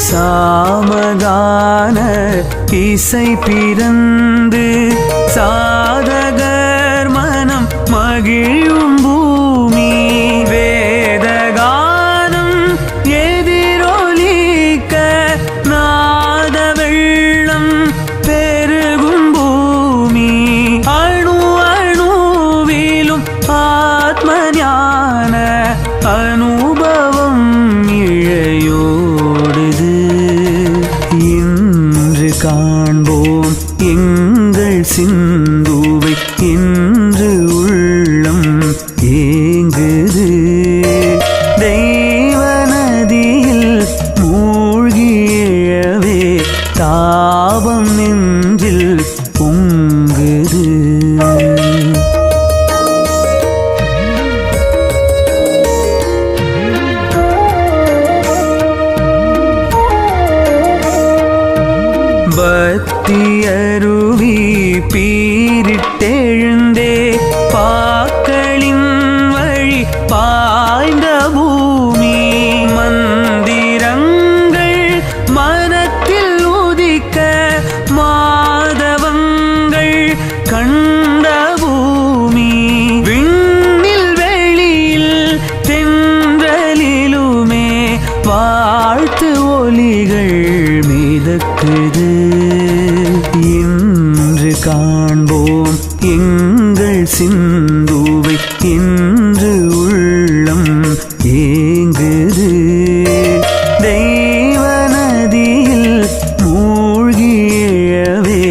சாமகான இசை பிறந்து சாதகர் மனம் மகிழும் பூமி வேதகானம் எதிரொலிக்க நாத வெள்ளம் பெருகும் பூமி அணு அணுவிலும் ஆத்ம ஞான அனுபவம் இழையோடுது. இன்று காண்போம் எங்கள் சிந்துவை இன்று உள்ளம் ஏங்குது. தெய்வ நதியில் மூழ்கியவே தாபம் நெஞ்சில் பொங்குது. பக்தியருவி பீரிட்டெழுந்தே பாக்களின் வழி பாய்ந்த பூமி மந்திரங்கள் மனத்தில் உதிக்க மாதவங்கள் கண்ட பூமி விண்ணில் வெளியில் தென்றலிலுமே வாழ்த்து ஒலிகள் மிதக்குது. இன்று காண்போம் எங்கள் சிந்துவை இன்று உள்ளம் ஏங்குது. தெய்வ நதியில் மூழ்கியவே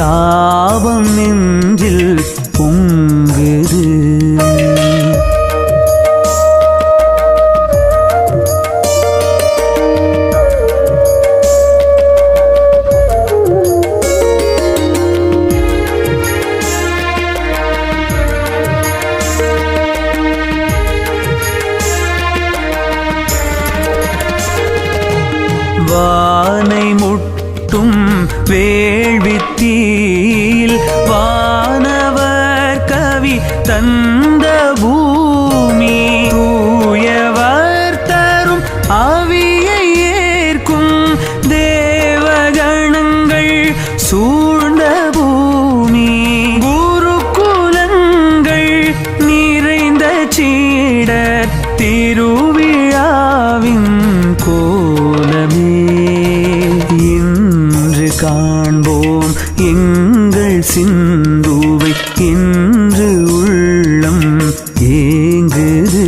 தாபம் நெஞ்சில் பொங்குது. வானை முட்டும் வேள்வித்தீயில் வானவர் கவி தந்த பூமி தூயவர் தரும் அவியை ஏற்கும் தேவகணங்கள் சூழ்ந்த பூமி குருகுலங்கள் நிறைந்த சீடர் திருவிழாவின் கோலமே. இன்று காண்போம் எங்கள் சிந்துவை இன்று உள்ளம் ஏங்குது.